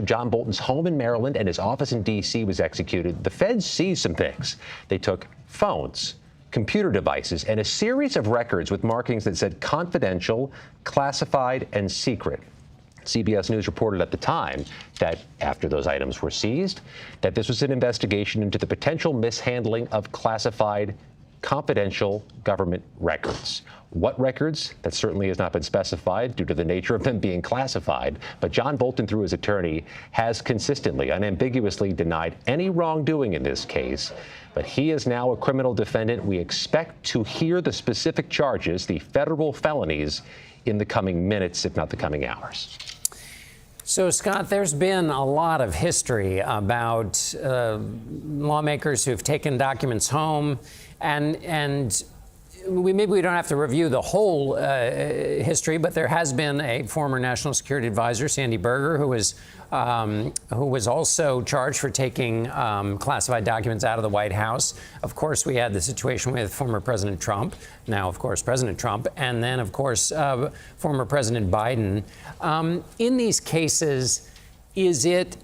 John Bolton's home in Maryland and his office in D.C. was executed, the feds seized some things. They took phones, computer devices, and a series of records with markings that said confidential, classified, and secret. CBS News reported at the time that after those items were seized, that this was an investigation into the potential mishandling of classified, confidential government records. What records? That certainly has not been specified due to the nature of them being classified. But John Bolton, through his attorney, has consistently, unambiguously denied any wrongdoing in this case. But he is now a criminal defendant. We expect to hear the specific charges, the federal felonies, in the coming minutes, if not the coming hours. So, Scott, there's been a lot of history about lawmakers who've taken documents home, and maybe we don't have to review the whole history, but there has been a former national security advisor, Sandy Berger, who was also charged for taking classified documents out of the White House. Of course, we had the situation with former President Trump, now, of course, President Trump, and then, of course, former President Biden. In these cases, is it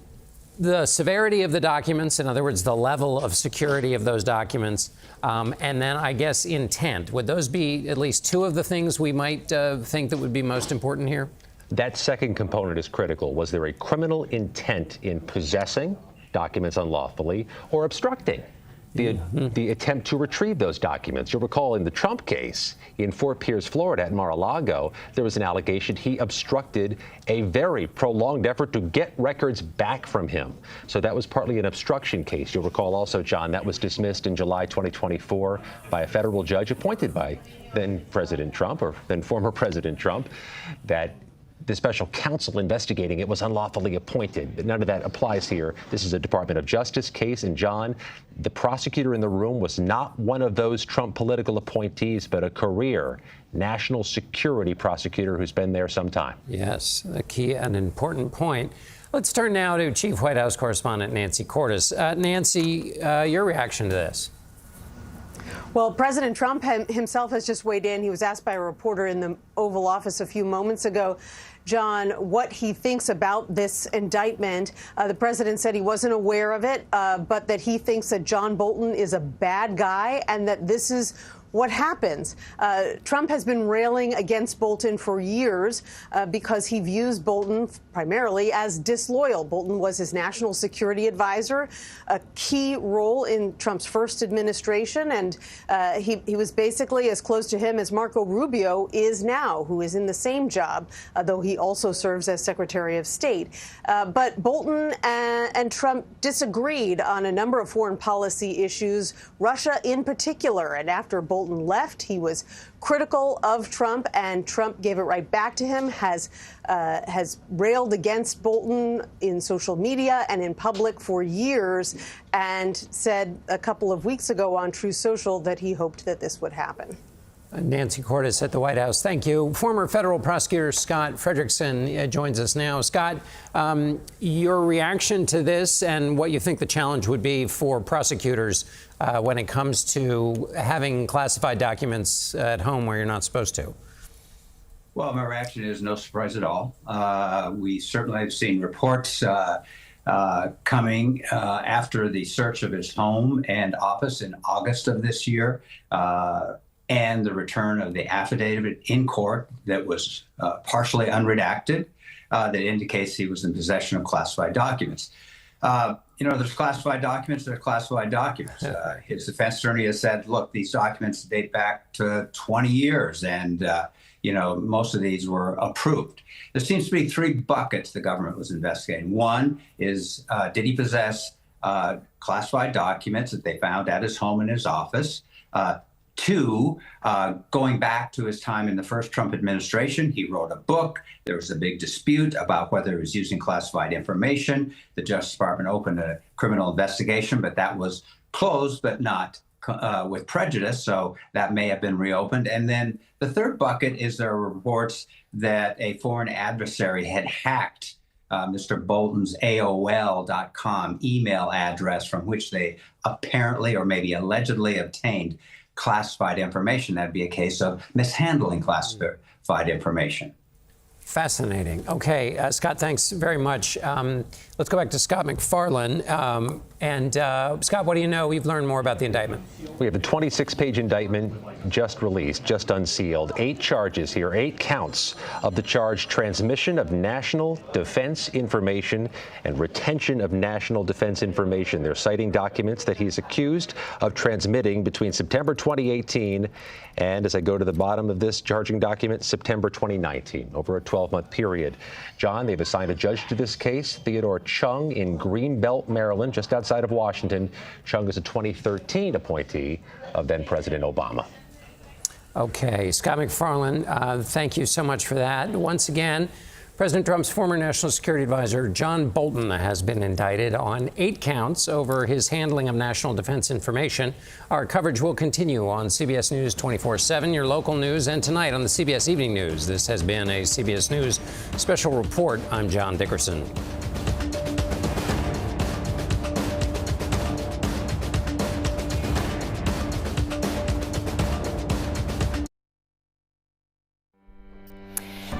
the severity of the documents, in other words, the level of security of those documents, and then, I guess, intent? Would those be at least two of the things we might think that would be most important here? That second component is critical. Was there a criminal intent in possessing documents unlawfully or obstructing the attempt to retrieve those documents? You'll recall in the Trump case in Fort Pierce, Florida, at Mar-a-Lago, there was an allegation he obstructed a very prolonged effort to get records back from him. So that was partly an obstruction case. You'll recall also, John, that was dismissed in July 2024 by a federal judge appointed by then President Trump, or then former President Trump, that the special counsel investigating it was unlawfully appointed. But none of that applies here. This is a Department of Justice case. And, John, the prosecutor in the room was not one of those Trump political appointees, but a career national security prosecutor who's been there some time. Yes, a key and important point. Let's turn now to Chief White House correspondent Nancy Cordes. Nancy, your reaction to this? Well, President Trump himself has just weighed in. He was asked by a reporter in the Oval Office a few moments ago, John, what he thinks about this indictment. The president said he wasn't aware of it, but that he thinks that John Bolton is a bad guy and that this is what happens. Trump has been railing against Bolton for years because he views Bolton primarily as disloyal. Bolton was his national security advisor, a key role in Trump's first administration, and he was basically as close to him as Marco Rubio is now, who is in the same job, though he also serves as Secretary of State. But Bolton and Trump disagreed on a number of foreign policy issues, Russia in particular, and after Bolton left, he was critical of Trump, and Trump gave it right back to him, has railed against Bolton in social media and in public for years, and said a couple of weeks ago on True Social that he hoped that this would happen. Nancy Cordes at the White House. Thank you. Former federal prosecutor Scott Frederickson joins us now. Scott, your reaction to this and what you think the challenge would be for prosecutors when it comes to having classified documents at home where you're not supposed to? Well, my reaction is no surprise at all. We certainly have seen reports coming after the search of his home and office in August of this year, and the return of the affidavit in court that was partially unredacted that indicates he was in possession of classified documents. There's classified documents, there's classified documents. His defense attorney has said, look, these documents date back to 20 years, and most of these were approved. There seems to be three buckets the government was investigating. One is, did he possess classified documents that they found at his home and his office? Two, going back to his time in the first Trump administration, he wrote a book. There was a big dispute about whether he was using classified information. The Justice Department opened a criminal investigation, but that was closed, but not with prejudice. So that may have been reopened. And then the third bucket is there are reports that a foreign adversary had hacked Mr. Bolton's AOL.com email address, from which they apparently or maybe allegedly obtained classified information. That'd be a case of mishandling classified information. Fascinating. Okay, Scott, thanks very much. Let's go back to Scott MacFarlane. Scott, what do you know? We've learned more about the indictment. We have a 26-page indictment just released, just unsealed. 8 charges here, 8 counts of the charge: transmission of national defense information and retention of national defense information. They're citing documents that he's accused of transmitting between September 2018 and, as I go to the bottom of this charging document, September 2019, over a 12-month period. John, they've assigned a judge to this case, Theodore Chung, in Greenbelt, Maryland, just outside of Washington. Chung is a 2013 appointee of then-President Obama. Okay, Scott MacFarlane, thank you so much for that. Once again, President Trump's former national security advisor, John Bolton, has been indicted on 8 counts over his handling of national defense information. Our coverage will continue on CBS News 24/7, your local news, and tonight on the CBS Evening News. This has been a CBS News special report. I'm John Dickerson.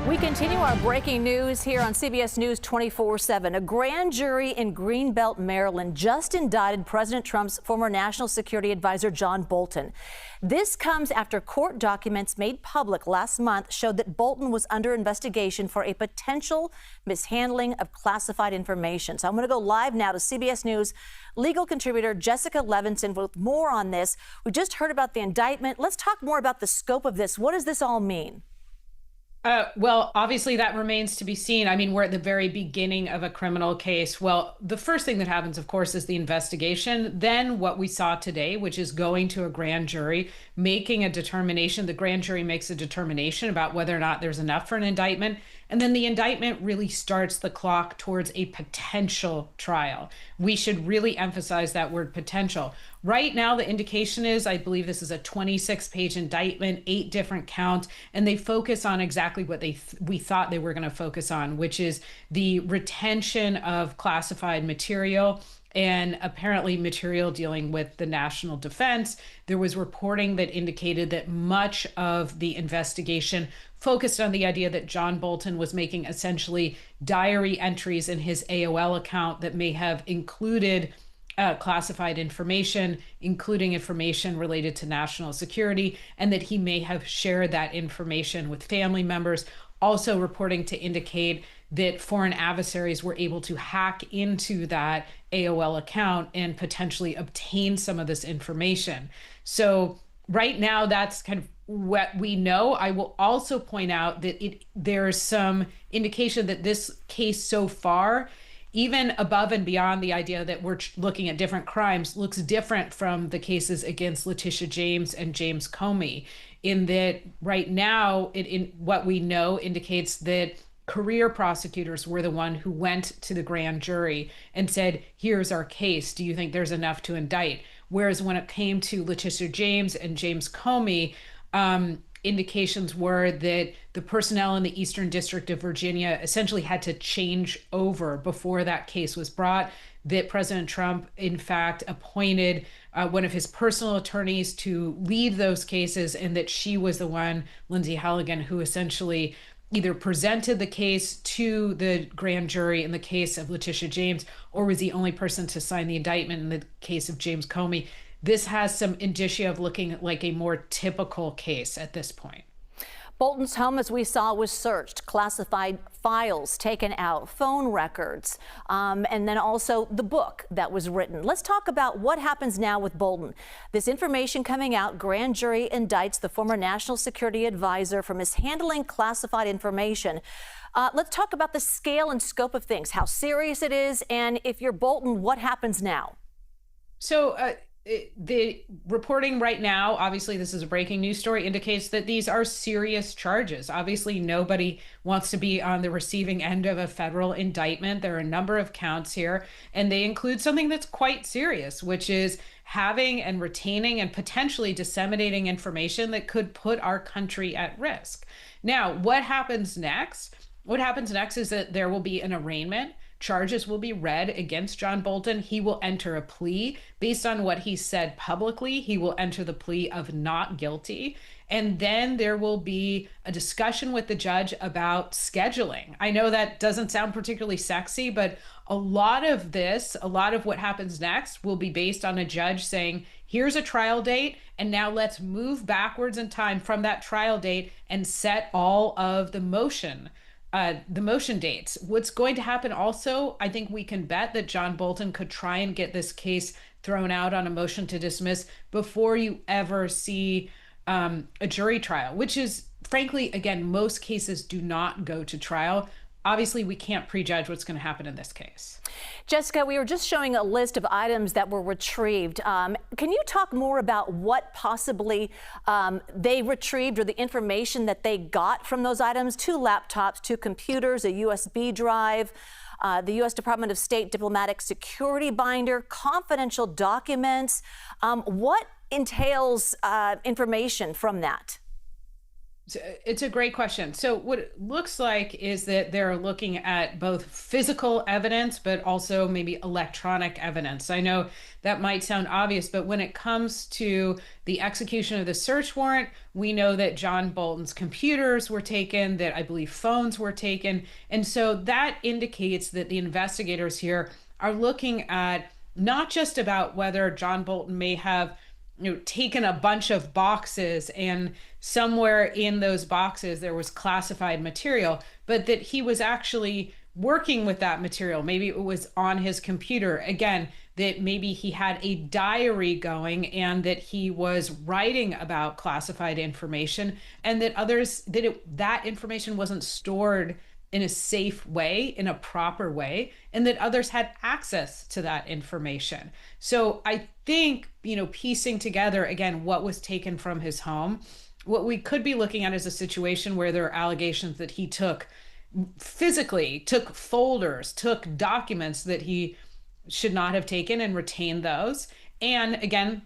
We continue our breaking news here on CBS News 24/7. A grand jury in Greenbelt, Maryland just indicted President Trump's former national security advisor, John Bolton. This comes after court documents made public last month showed that Bolton was under investigation for a potential mishandling of classified information. So I'm going to go live now to CBS News legal contributor Jessica Levinson with more on this. We just heard about the indictment. Let's talk more about the scope of this. What does this all mean? Well, obviously that remains to be seen. I mean, we're at the very beginning of a criminal case. Well, the first thing that happens, of course, is the investigation. Then what we saw today, which is going to a grand jury, making a determination. The grand jury makes a determination about whether or not there's enough for an indictment. And then the indictment really starts the clock towards a potential trial. We should really emphasize that word potential. Right now, the indication is, I believe this is a 26-page indictment, 8 different counts, and they focus on exactly what we thought they were going to focus on, which is the retention of classified material and apparently material dealing with the national defense. There was reporting that indicated that much of the investigation focused on the idea that John Bolton was making essentially diary entries in his AOL account that may have included classified information, including information related to national security, and that he may have shared that information with family members. Also reporting to indicate that foreign adversaries were able to hack into that AOL account and potentially obtain some of this information. So right now, that's kind of what we know. I will also point out that there's some indication that this case so far, even above and beyond the idea that we're looking at different crimes, looks different from the cases against Letitia James and James Comey, in that right now, in what we know indicates that career prosecutors were the one who went to the grand jury and said, here's our case. Do you think there's enough to indict? Whereas when it came to Letitia James and James Comey, indications were that the personnel in the Eastern District of Virginia essentially had to change over before that case was brought, that President Trump, in fact, appointed one of his personal attorneys to lead those cases, and that she was the one, Lindsay Halligan, who essentially either presented the case to the grand jury in the case of Letitia James, or was the only person to sign the indictment in the case of James Comey. This has some indicia of looking like a more typical case at this point. Bolton's home, as we saw, was searched, classified files taken out, phone records, and then also the book that was written. Let's talk about what happens now with Bolton. This information coming out, grand jury indicts the former national security advisor for mishandling classified information. Let's talk about the scale and scope of things, how serious it is, and if you're Bolton, what happens now? So the reporting right now, obviously this is a breaking news story, indicates that these are serious charges. Obviously, nobody wants to be on the receiving end of a federal indictment. There are a number of counts here, and they include something that's quite serious, which is having and retaining and potentially disseminating information that could put our country at risk. Now, what happens next? What happens next is that there will be an arraignment. charges will be read against John Bolton. He will enter a plea based on what he said publicly. He will enter the plea of not guilty. And then there will be a discussion with the judge about scheduling. I know that doesn't sound particularly sexy, but a lot of what happens next will be based on a judge saying, here's a trial date, and now let's move backwards in time from that trial date and set all of the motion dates. What's going to happen also, I think we can bet that John Bolton could try and get this case thrown out on a motion to dismiss before you ever see a jury trial, which is, frankly, again, most cases do not go to trial. Obviously, we can't prejudge what's going to happen in this case. Jessica, we were just showing a list of items that were retrieved. Can you talk more about what possibly they retrieved or the information that they got from those items? 2 laptops, 2 computers, a USB drive, the U.S. Department of State diplomatic security binder, confidential documents. What entails information from that? It's a great question. So what it looks like is that they're looking at both physical evidence, but also maybe electronic evidence. I know that might sound obvious, but when it comes to the execution of the search warrant, we know that John Bolton's computers were taken, that I believe phones were taken. And so that indicates that the investigators here are looking at not just about whether John Bolton may have taken a bunch of boxes and somewhere in those boxes there was classified material, but that he was actually working with that material. Maybe it was on his computer. Again, that maybe he had a diary going and that he was writing about classified information, and that that information wasn't stored in a safe way, in a proper way, and that others had access to that information. So I think, piecing together, again, what was taken from his home, what we could be looking at is a situation where there are allegations that he took folders, took documents that he should not have taken and retained those. And again,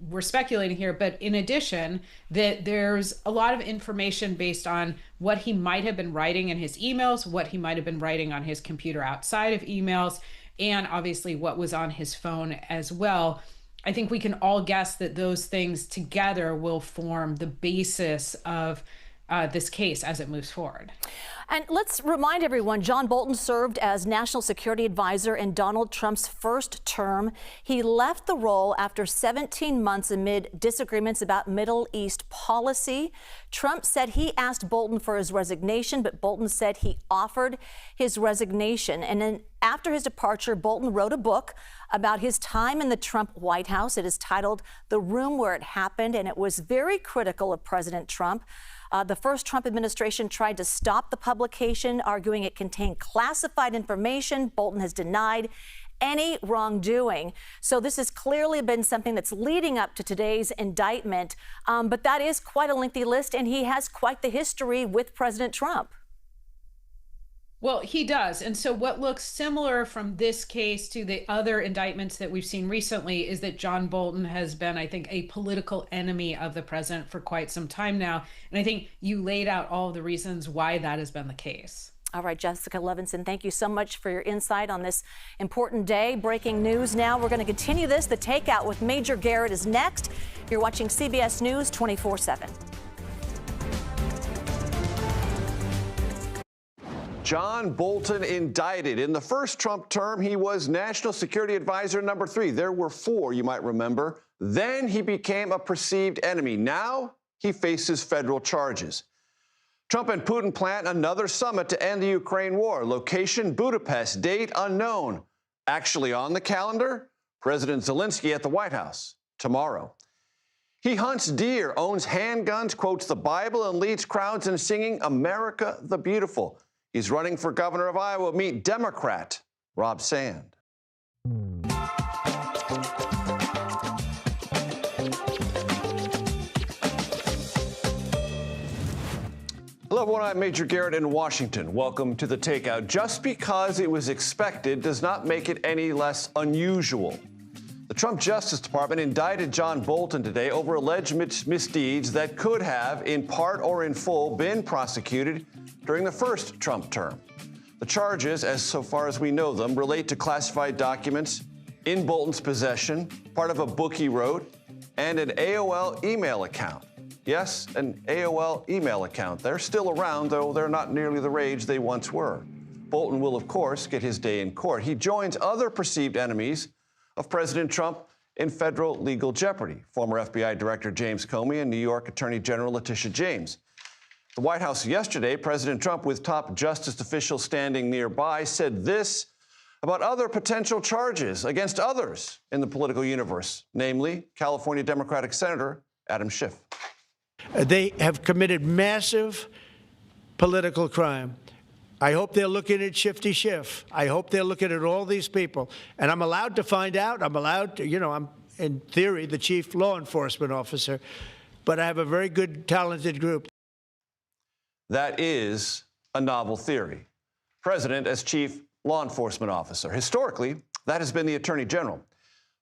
we're speculating here, but in addition, that there's a lot of information based on what he might have been writing in his emails, what he might have been writing on his computer outside of emails, and obviously what was on his phone as well. I think we can all guess that those things together will form the basis of this case as it moves forward. And let's remind everyone, John Bolton served as National Security Advisor in Donald Trump's first term. He left the role after 17 months amid disagreements about Middle East policy. Trump said he asked Bolton for his resignation, but Bolton said he offered his resignation. And then after his departure, Bolton wrote a book about his time in the Trump White House. It is titled The Room Where It Happened, and it was very critical of President Trump. The first Trump administration tried to stop the publication, arguing it contained classified information. Bolton has denied any wrongdoing. So this has clearly been something that's leading up to today's indictment. But that is quite a lengthy list, and he has quite the history with President Trump. Well, he does. And so what looks similar from this case to the other indictments that we've seen recently is that John Bolton has been, I think, a political enemy of the president for quite some time now. And I think you laid out all the reasons why that has been the case. All right, Jessica Levinson, thank you so much for your insight on this important day. Breaking news now. We're going to continue this. The Takeout with Major Garrett is next. You're watching CBS News 24/7. John Bolton indicted. In the first Trump term, he was National Security Advisor number 3. There were 4, you might remember. Then he became a perceived enemy. Now he faces federal charges. Trump and Putin plan another summit to end the Ukraine war. Location, Budapest. Date, unknown. Actually on the calendar, President Zelensky at the White House tomorrow. He hunts deer, owns handguns, quotes the Bible, and leads crowds in singing America the Beautiful. He's running for governor of Iowa. Meet Democrat Rob Sand. Hello, everyone. I'm Major Garrett in Washington. Welcome to The Takeout. Just because it was expected does not make it any less unusual. The Trump Justice Department indicted John Bolton today over alleged misdeeds that could have, in part or in full, been prosecuted during the first Trump term. The charges, as so far as we know them, relate to classified documents in Bolton's possession, part of a book he wrote, and an AOL email account. Yes, an AOL email account. They're still around, though they're not nearly the rage they once were. Bolton will, of course, get his day in court. He joins other perceived enemies of President Trump in federal legal jeopardy. Former FBI Director James Comey and New York Attorney General Letitia James. The White House yesterday, President Trump, with top justice officials standing nearby, said this about other potential charges against others in the political universe, namely California Democratic Senator Adam Schiff. They have committed massive political crime. I hope they're looking at Shifty Schiff. I hope they're looking at all these people. And I'm allowed to find out. I'm allowed to, I'm, in theory, the chief law enforcement officer. But I have a very good, talented group. That is a novel theory. President as chief law enforcement officer. Historically, that has been the Attorney General.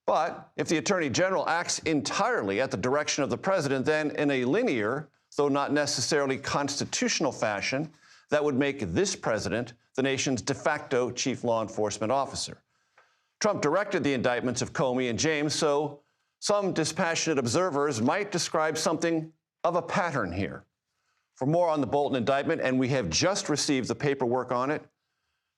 But if the Attorney General acts entirely at the direction of the president, then in a linear, though not necessarily constitutional fashion, that would make this president the nation's de facto chief law enforcement officer. Trump directed the indictments of Comey and James, so some dispassionate observers might describe something of a pattern here. For more on the Bolton indictment, and we have just received the paperwork on it,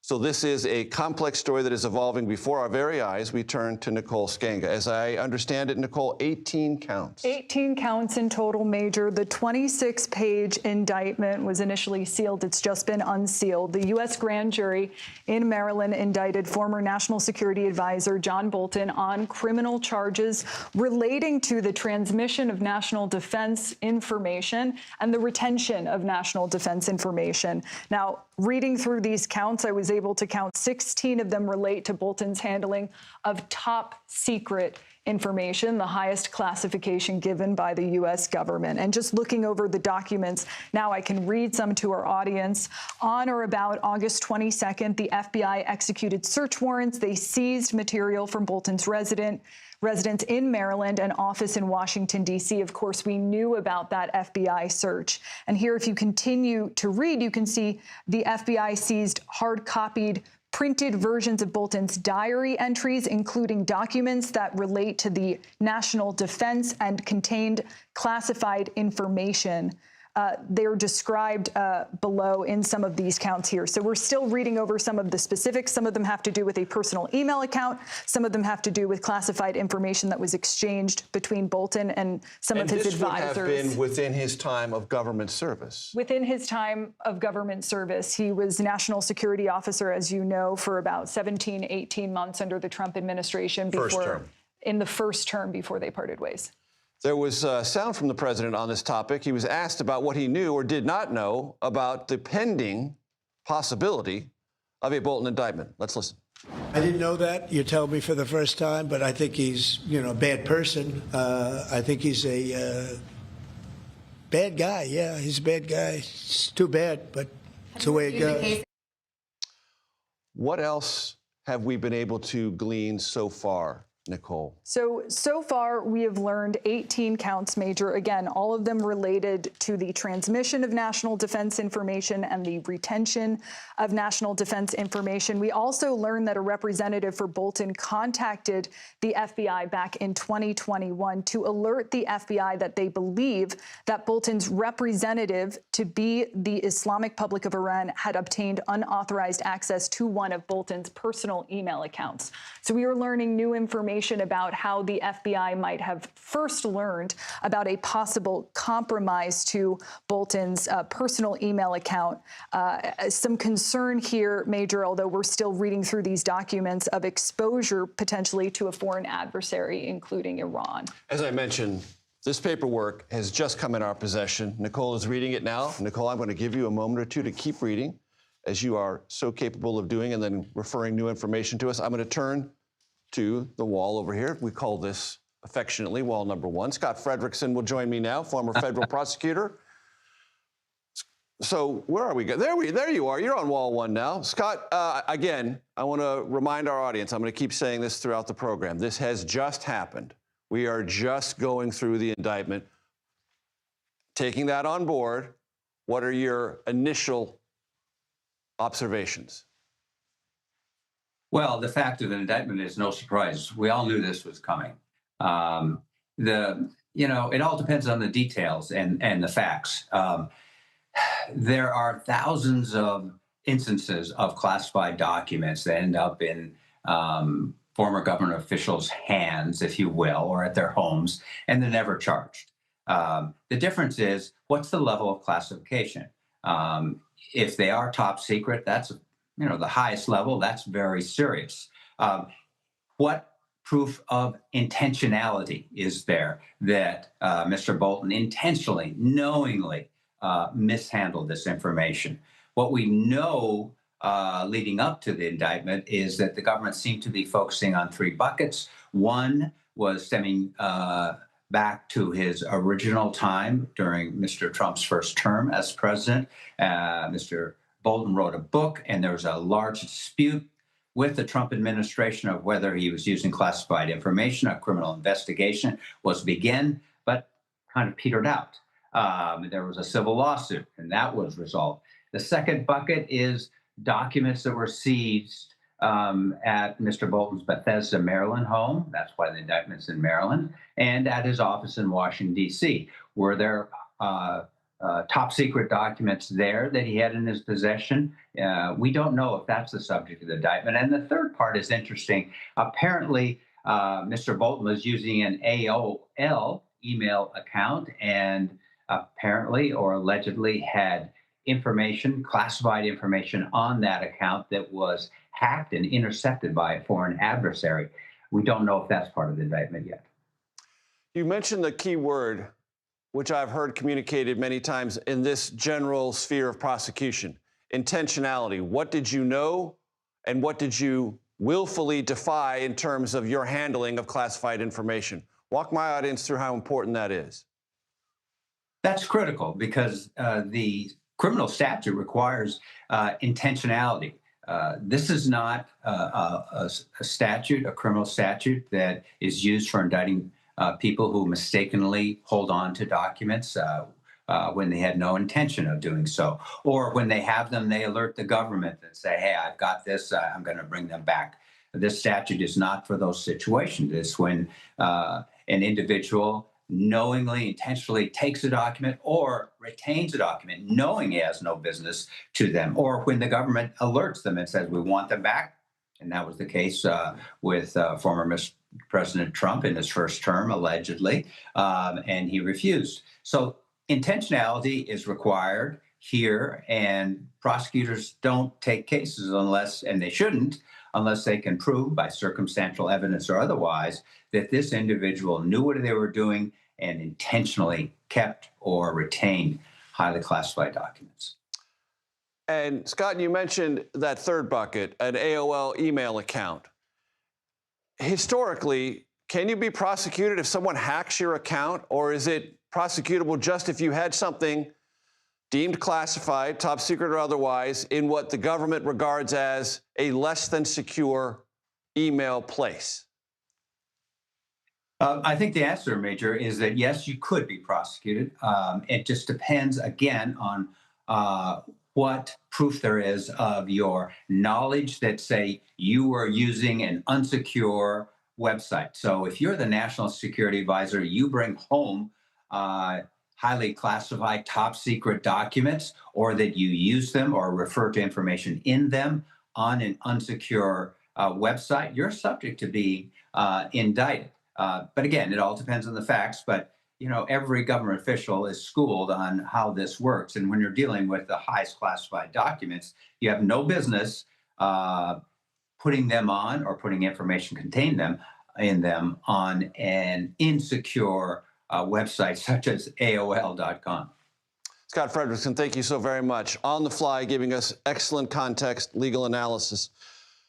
so this is a complex story that is evolving before our very eyes. We turn to Nicole Skanga. As I understand it, Nicole, 18 counts. 18 counts in total, Major. The 26-page indictment was initially sealed. It's just been unsealed. The U.S. grand jury in Maryland indicted former National Security Advisor John Bolton on criminal charges relating to the transmission of national defense information and the retention of national defense information. Now, reading through these counts, I was able to count 16 of them relate to Bolton's handling of top secret information, the highest classification given by the U.S. government. And just looking over the documents, now I can read some to our audience. On or about August 22nd, the FBI executed search warrants. They seized material from Bolton's residence in Maryland and office in Washington, D.C. Of course, we knew about that FBI search. And here, if you continue to read, you can see the FBI seized hard-copied printed versions of Bolton's diary entries, including documents that relate to the national defense and contained classified information. They're described below in some of these counts here. So we're still reading over some of the specifics. Some of them have to do with a personal email account. Some of them have to do with classified information that was exchanged between Bolton and some of his advisors. And this would have been within his time of government service. Within his time of government service. He was national security officer, as you know, for about 17, 18 months under the Trump administration. In the first term before they parted ways. There was sound from the president on this topic. He was asked about what he knew or did not know about the pending possibility of a Bolton indictment. Let's listen. I didn't know that. You tell me for the first time, but I think he's, a bad person. I think he's a bad guy. Yeah, he's a bad guy. It's too bad, but it's the way it goes. What else have we been able to glean so far, Nicole? So far, we have learned 18 counts, Major. Again, all of them related to the transmission of national defense information and the retention of national defense information. We also learned that a representative for Bolton contacted the FBI back in 2021 to alert the FBI that they believe that Bolton's representative to be the Islamic Republic of Iran had obtained unauthorized access to one of Bolton's personal email accounts. So we are learning new information about how the FBI might have first learned about a possible compromise to Bolton's personal email account. Some concern here, Major, although we're still reading through these documents, of exposure potentially to a foreign adversary, including Iran. As I mentioned, this paperwork has just come in our possession. Nicole is reading it now. Nicole, I'm going to give you a moment or two to keep reading, as you are so capable of doing, and then referring new information to us. I'm going to turn to the wall over here. We call this affectionately wall number one. Scott Frederickson will join me now, former federal prosecutor. So where are we? There you are. You're on wall one now. Scott, again, I want to remind our audience, I'm going to keep saying this throughout the program. This has just happened. We are just going through the indictment. Taking that on board, what are your initial observations? Well, the fact of the indictment is no surprise. We all knew this was coming. It all depends on the details and the facts. There are thousands of instances of classified documents that end up in former government officials' hands, if you will, or at their homes, and they're never charged. The difference is, what's the level of classification? If they are top secret, that's the highest level. That's very serious. What proof of intentionality is there that Mr. Bolton intentionally, knowingly mishandled this information? What we know leading up to the indictment is that the government seemed to be focusing on three buckets. One was stemming back to his original time during Mr. Trump's first term as president. Mr. Bolton wrote a book, and there was a large dispute with the Trump administration of whether he was using classified information. A criminal investigation was begun, but kind of petered out. There was a civil lawsuit, and that was resolved. The second bucket is documents that were seized at Mr. Bolton's Bethesda, Maryland home. That's why the indictment's in Maryland, and at his office in Washington, D.C. Were there top secret documents there that he had in his possession? We don't know if that's the subject of the indictment. And the third part is interesting. Apparently, Mr. Bolton was using an AOL email account, and apparently or allegedly had information, classified information on that account that was hacked and intercepted by a foreign adversary. We don't know if that's part of the indictment yet. You mentioned the key word, which I've heard communicated many times in this general sphere of prosecution: intentionality. What did you know, and what did you willfully defy in terms of your handling of classified information? Walk my audience through how important that is. That's critical because the criminal statute requires intentionality. This is not a statute, a criminal statute that is used for indicting people who mistakenly hold on to documents when they had no intention of doing so. Or when they have them, they alert the government and say, hey, I've got this, I'm going to bring them back. This statute is not for those situations. It's when an individual knowingly, intentionally takes a document or retains a document, knowing he has no business to them, or when the government alerts them and says, we want them back. And that was the case with former President Trump in his first term, allegedly, and he refused. So intentionality is required here, and prosecutors don't take cases unless, and they shouldn't, unless they can prove by circumstantial evidence or otherwise that this individual knew what they were doing and intentionally kept or retained highly classified documents. And Scott, you mentioned that third bucket, an AOL email account. Historically, can you be prosecuted if someone hacks your account, or is it prosecutable just if you had something deemed classified, top secret or otherwise, in what the government regards as a less than secure email place? I think the answer, Major, is that yes, you could be prosecuted. It just depends, again, on what proof there is of your knowledge that, say, you were using an unsecure website. So if you're the national security advisor, you bring home highly classified, top secret documents, or that you use them or refer to information in them on an unsecure website, you're subject to being indicted. But again, it all depends on the facts. But every government official is schooled on how this works. And when you're dealing with the highest classified documents, you have no business putting them on or putting information contained in them on an insecure website such as AOL.com. Scott Frederickson, thank you so very much. On the fly, giving us excellent context, legal analysis.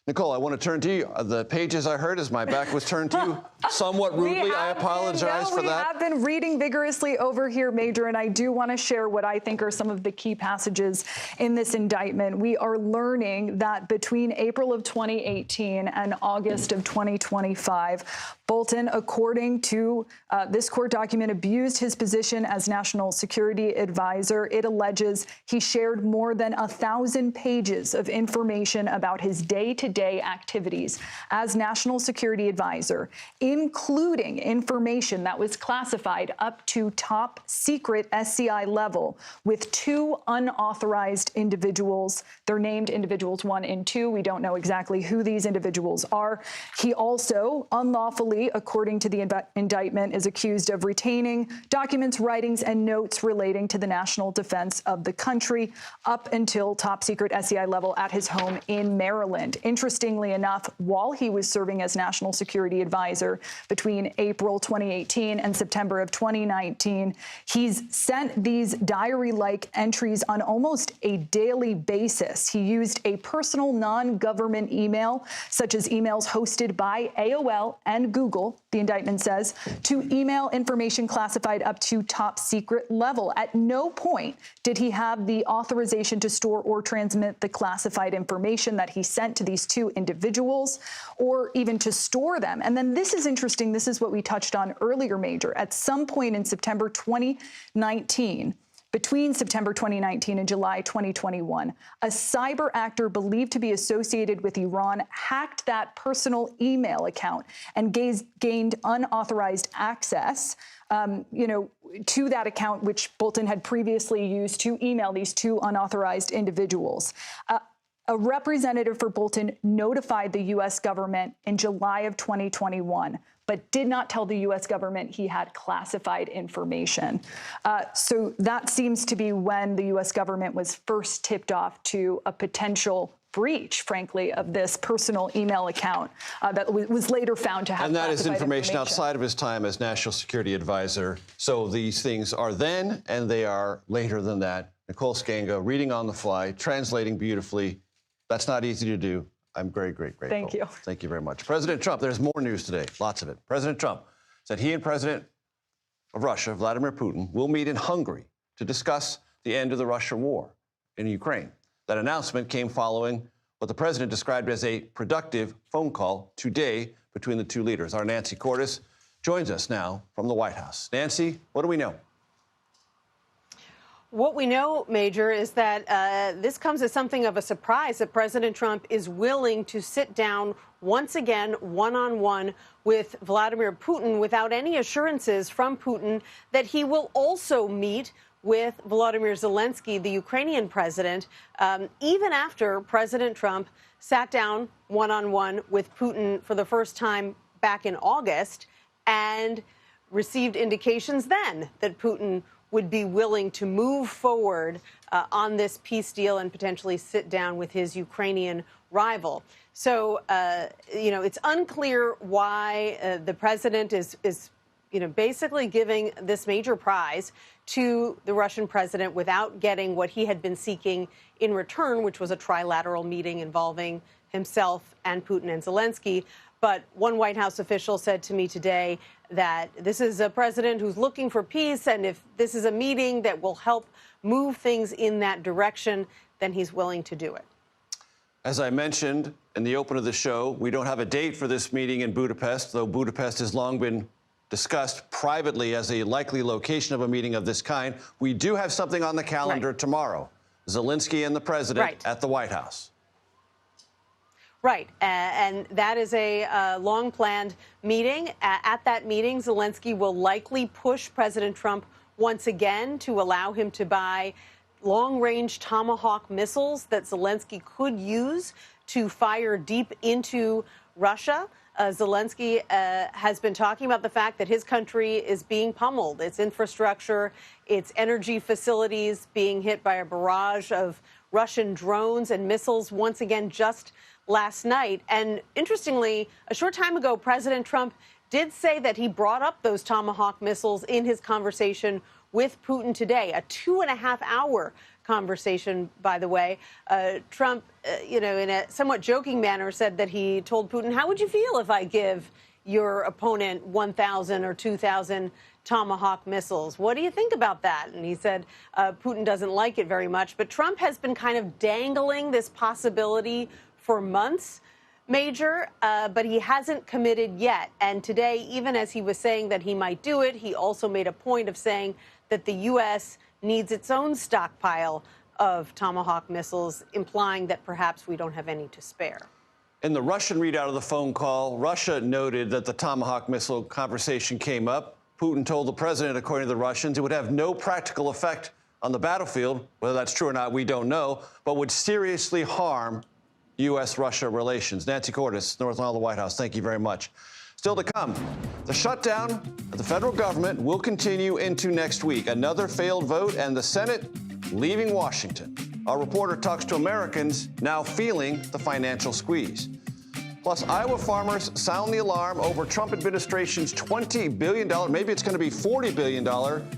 Nicole, I want to turn to you. The pages I heard as my back was turned to you somewhat rudely. I apologize for that. We have been reading vigorously over here, Major, and I do want to share what I think are some of the key passages in this indictment. We are learning that between April of 2018 and August of 2025, Bolton, according to this court document, abused his position as national security advisor. It alleges he shared more than 1,000 pages of information about his day-to-day day-to-day activities as National Security Advisor, including information that was classified up to top secret SCI level with 2 unauthorized individuals. They're named individuals 1 and 2. We don't know exactly who these individuals are. He also unlawfully, according to the indictment, is accused of retaining documents, writings, and notes relating to the national defense of the country up until top secret SCI level at his home in Maryland. Interestingly enough, while he was serving as National Security Advisor between April 2018 and September of 2019, he's sent these diary-like entries on almost a daily basis. He used a personal non-government email, such as emails hosted by AOL and Google, the indictment says, to email information classified up to top secret level. At no point did he have the authorization to store or transmit the classified information that he sent to these 2 individuals, or even to store them. And then this is interesting. This is what we touched on earlier, Major. At some point in September 2019, between September 2019 and July 2021, a cyber actor believed to be associated with Iran hacked that personal email account and gained unauthorized access to that account, which Bolton had previously used to email these 2 unauthorized individuals. A representative for Bolton notified the U.S. government in July of 2021, but did not tell the U.S. government he had classified information. So that seems to be when the U.S. government was first tipped off to a potential breach, frankly, of this personal email account that was later found to have And that is classified information outside of his time as National Security Advisor. So these things are then and they are later than that. Nicole Skanga, reading on the fly, translating beautifully. That's not easy to do. I'm very grateful. Thank you. Thank you very much. President Trump, there's more news today, lots of it. President Trump said he and President of Russia, Vladimir Putin, will meet in Hungary to discuss the end of the Russia war in Ukraine. That announcement came following what the president described as a productive phone call today between the 2 leaders. Our Nancy Cordes joins us now from the White House. Nancy, what do we know? What we know, Major, is that this comes as something of a surprise that President Trump is willing to sit down once again, one-on-one with Vladimir Putin without any assurances from Putin that he will also meet with Volodymyr Zelensky, the Ukrainian president, even after President Trump sat down one-on-one with Putin for the first time back in August and received indications then that Putin would be willing to move forward on this peace deal and potentially sit down with his Ukrainian rival. So, it's unclear why the president is basically giving this major prize to the Russian president without getting what he had been seeking in return, which was a trilateral meeting involving himself and Putin and Zelensky. But one White House official said to me today that this is a president who's looking for peace, and if this is a meeting that will help move things in that direction, then he's willing to do it. As I mentioned in the open of the show, we don't have a date for this meeting in Budapest, though Budapest has long been discussed privately as a likely location of a meeting of this kind. We do have something on the calendar tomorrow. Zelensky and the president at the White House. Right. And that is a long-planned meeting. At that meeting, Zelensky will likely push President Trump once again to allow him to buy long-range Tomahawk missiles that Zelensky could use to fire deep into Russia. Zelensky has been talking about the fact that his country is being pummeled, its infrastructure, its energy facilities being hit by a barrage of Russian drones and missiles once again just last night. And interestingly, a short time ago, President Trump did say that he brought up those Tomahawk missiles in his conversation with Putin today, a 2.5-hour conversation, by the way. Trump, in a somewhat joking manner, said that he told Putin, how would you feel if I give your opponent 1,000 or 2,000 Tomahawk missiles? What do you think about that? And he said Putin doesn't like it very much. But Trump has been kind of dangling this possibility for months, Major, but he hasn't committed yet. And today, even as he was saying that he might do it, he also made a point of saying that the U.S. needs its own stockpile of Tomahawk missiles, implying that perhaps we don't have any to spare. In the Russian readout of the phone call, Russia noted that the Tomahawk missile conversation came up. Putin told the president, according to the Russians, it would have no practical effect on the battlefield. Whether that's true or not, we don't know, but would seriously harm U.S.-Russia relations. Nancy Cordes, North Line of the White House, thank you very much. Still to come, the shutdown of the federal government will continue into next week. Another failed vote and the Senate leaving Washington. Our reporter talks to Americans now feeling the financial squeeze. Plus, Iowa farmers sound the alarm over Trump administration's $20 billion, maybe it's going to be $40 billion,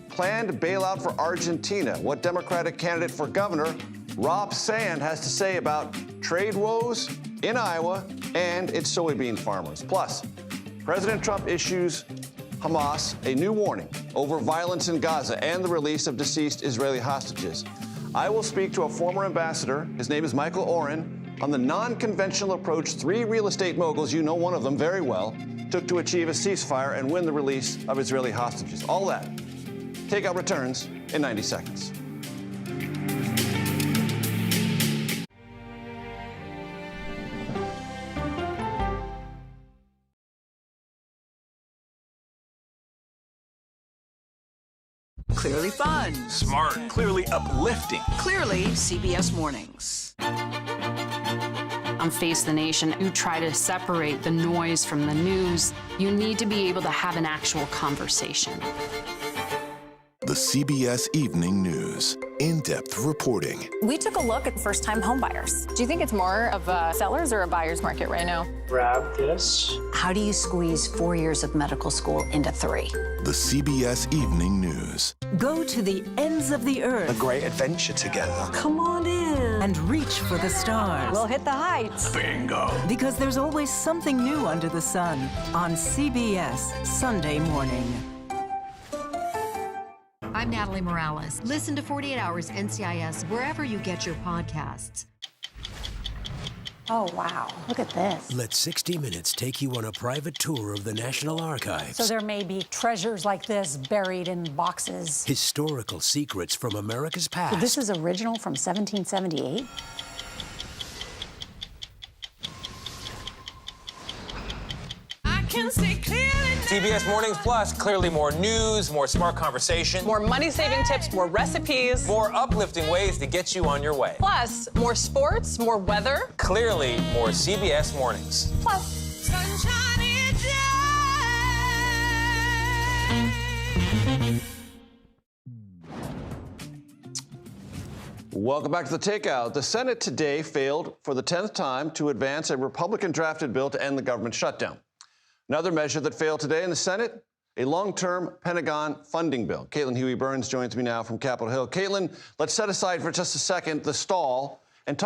planned bailout for Argentina. What Democratic candidate for governor Rob Sand has to say about trade woes in Iowa and its soybean farmers. Plus, President Trump issues Hamas a new warning over violence in Gaza and the release of deceased Israeli hostages. I will speak to a former ambassador, his name is Michael Oren, on the non-conventional approach 3 real estate moguls, you know one of them very well, took to achieve a ceasefire and win the release of Israeli hostages. All that. Takeout returns in 90 seconds. Clearly fun. Smart. Clearly uplifting. Clearly CBS Mornings. On Face the Nation, you try to separate the noise from the news. You need to be able to have an actual conversation. The CBS Evening News. In-depth reporting. We took a look at first-time homebuyers. Do you think it's more of a seller's or a buyer's market right now? Grab this. How do you squeeze 4 years of medical school into 3? The CBS Evening News. Go to the ends of the earth. A great adventure together. Come on in. And reach for the stars. We'll hit the heights. Bingo. Because there's always something new under the sun on CBS Sunday morning. I'm Natalie Morales. Listen to 48 Hours NCIS wherever you get your podcasts. Oh, wow. Look at this. Let 60 Minutes take you on a private tour of the National Archives. So there may be treasures like this buried in boxes. Historical secrets from America's past. So this is original from 1778? I can see clearly. CBS Mornings Plus, clearly more news, more smart conversation. More money-saving tips, more recipes. More uplifting ways to get you on your way. Plus, more sports, more weather. Clearly more CBS Mornings. Plus, sunshiny day. Welcome back to The Takeout. The Senate today failed for the 10th time to advance a Republican-drafted bill to end the government shutdown. Another measure that failed today in the Senate, a long-term Pentagon funding bill. Caitlin Huey-Burns joins me now from Capitol Hill. Caitlin, let's set aside for just a second the stall and talk